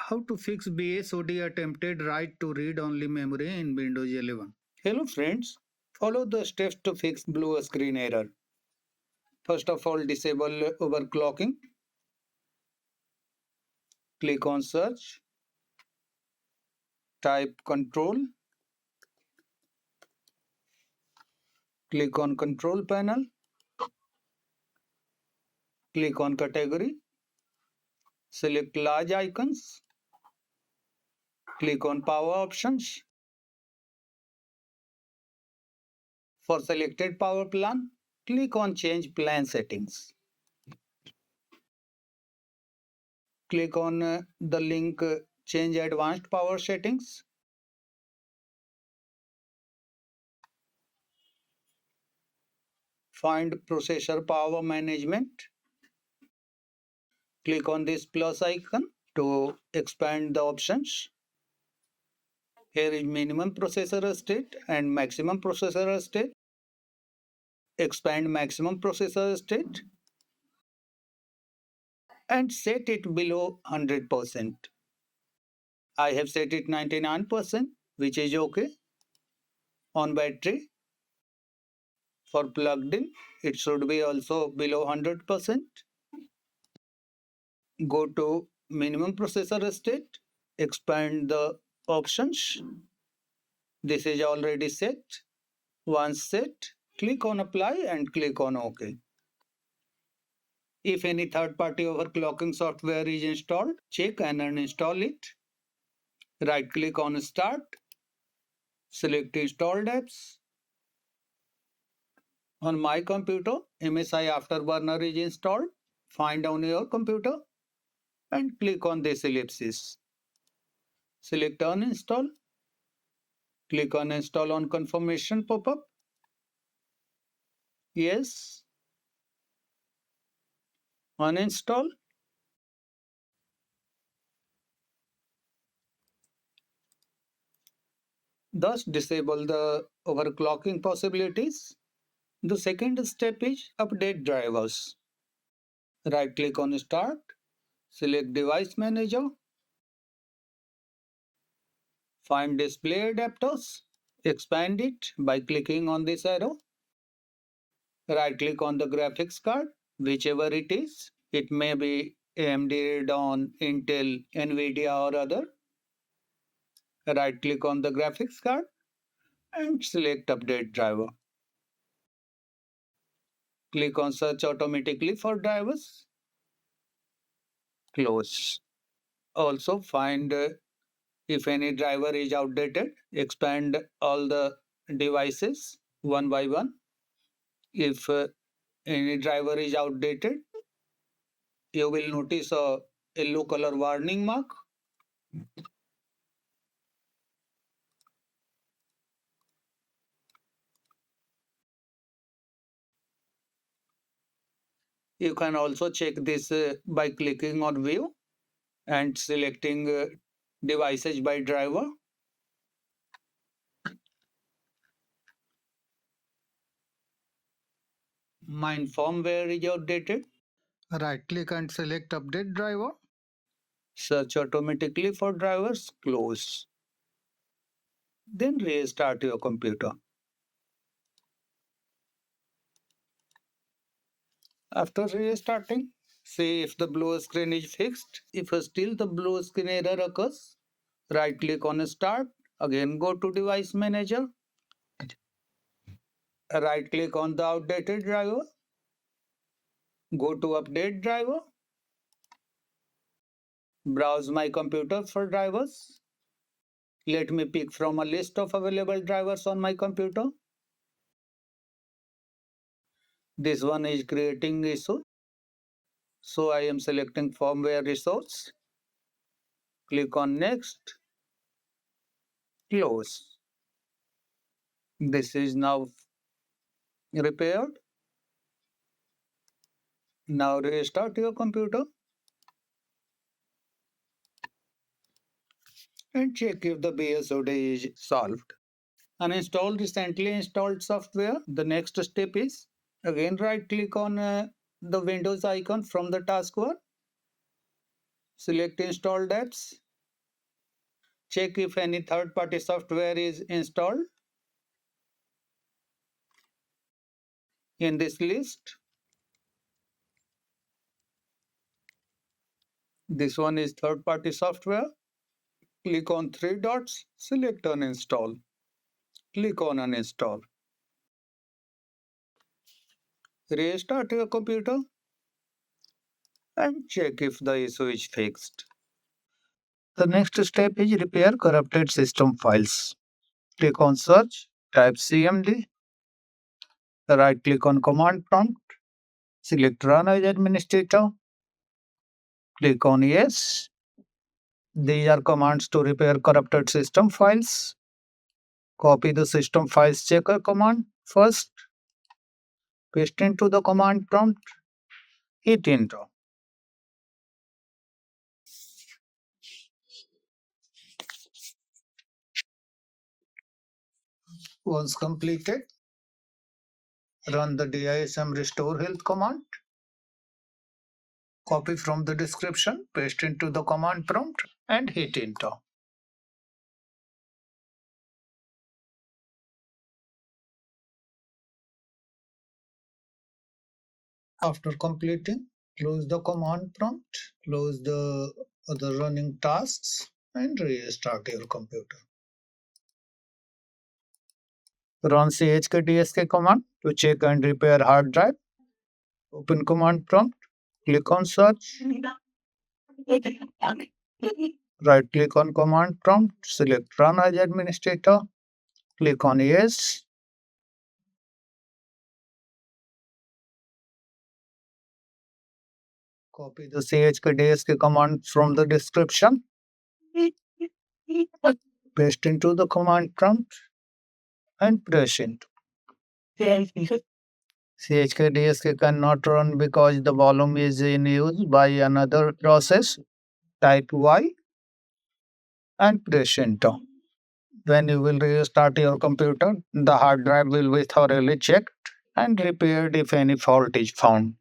How to fix BSOD attempted write to read-only memory in Windows 11. Hello friends, follow the steps to fix blue screen error. First of all, disable overclocking. Click on search. Type control. Click on control panel. Click on category. Select large icons. Click on power options. For selected power plan, click on change plan settings. Click on the link change advanced power settings. Find processor power management. Click on this plus icon to expand the options. Here is minimum processor state and maximum processor state. Expand maximum processor state and set it below 100%. I have set it 99%, which is okay. On battery, for plugged in, it should be also below 100%. Go to minimum processor state, expand the options. This is already set. Once set, click on apply and click on OK. If any third-party overclocking software is installed, check and uninstall it. Right-click on Start. Select Installed Apps. On my computer, MSI Afterburner is installed. Find on your computer and click on this ellipsis. Select Uninstall. Click on Install on confirmation pop-up. Yes. Uninstall. Thus disable the overclocking possibilities. The second step is update drivers. Right-click on Start. Select Device Manager. Find Display Adapters. Expand it by clicking on this arrow. Right-click on the graphics card, whichever it is. It may be AMD, Radeon, Intel, NVIDIA or other. Right-click on the graphics card and select Update Driver. Click on Search automatically for drivers. Close. Also find if any driver is outdated. Expand all the devices one by one. If any driver is outdated, you will notice a yellow color warning mark. You can also check this by clicking on View and selecting devices by driver. My firmware is outdated. Right-click and select Update Driver. Search automatically for drivers. Close. Then restart your computer. After restarting, see if the blue screen is fixed. If still the blue screen error occurs, right-click on Start. Again, go to Device Manager. Right-click on the outdated driver. Go to Update Driver. Browse my computer for drivers. Let me pick from a list of available drivers on my computer. This one is creating issue. So I am selecting firmware resource. Click on Next. Close. This is now repaired. Now restart your computer and check if the BSOD is solved. Uninstall recently installed software. The next step is again right-click on the Windows icon from the taskbar. Select Installed Apps. check if any third-party software is installed. In this list, this one is third-party software. Click on three dots, select uninstall. Click on uninstall. Restart your computer and check if the issue is fixed. The next step is repair corrupted system files. Click on search, type CMD, right click on command prompt, select run as administrator, click on yes. These are commands to repair corrupted system files. Copy the system files checker command first, paste into the command prompt, hit enter. Once completed, run the DISM restore health command. Copy from the description, paste into the command prompt and hit enter. After completing, close the command prompt, close the other running tasks and restart your computer. Run CHECKHEALTH command to check and repair hard drive. Open command prompt, click on search. Right click on command prompt, select run as administrator, click on yes. Copy the CHECKHEALTH command from the description, paste into the command prompt and press enter. CHECKHEALTH cannot run because the volume is in use by another process. Type Y and press enter. When you will restart your computer, the hard drive will be thoroughly checked and repaired if any fault is found.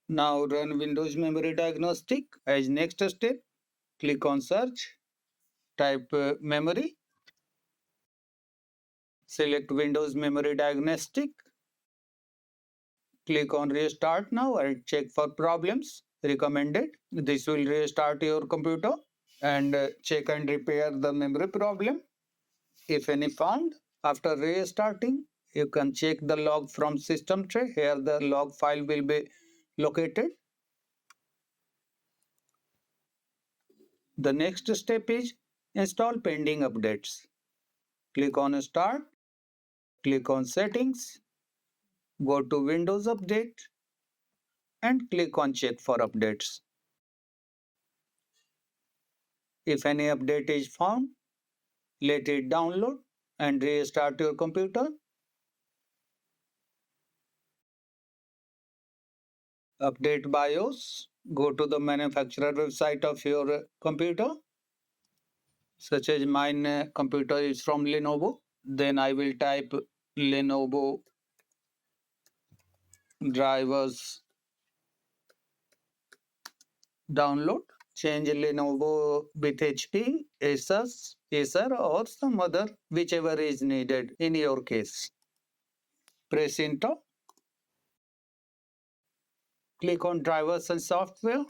Now run Windows Memory Diagnostic as next step. Click on search, type memory, select Windows Memory Diagnostic, click on restart now and check for problems. Recommended. This will restart your computer and check and repair the memory problem. If any found, after restarting, you can check the log from system tray. Here the log file will be located. The next step is install pending updates. Click on start, click on settings, go to Windows Update and click on check for updates. If any update is found, let it download and restart your computer. Update BIOS, go to the manufacturer website of your computer, such as mine computer is from Lenovo. Then I will type Lenovo drivers download. Change Lenovo with HP, Acer or some other, whichever is needed in your case. Press enter. Click on drivers and software.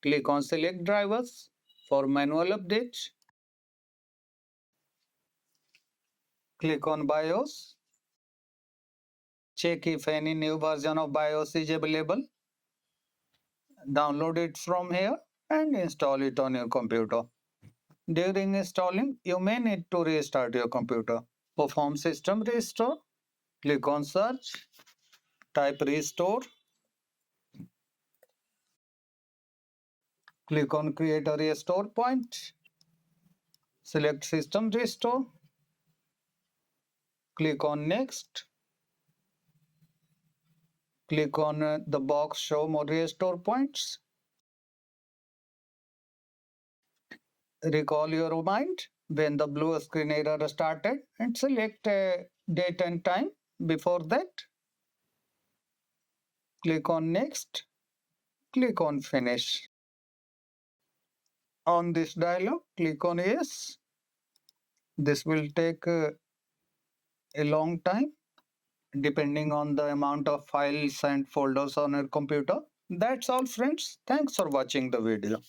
Click on select drivers for manual update. Click on BIOS. Check if any new version of BIOS is available. Download it from here and install it on your computer. During installing, you may need to restart your computer. Perform system restore. Click on search. Type restore. Click on create a restore point. Select system restore. Click on next. Click on the box show more restore points. Recall your mind when the blue screen error started and select a date and time before that. Click on next. Click on finish. on this dialog, click on yes. This will take a long time depending on the amount of files and folders on your computer. That's all, friends. Thanks for watching the video.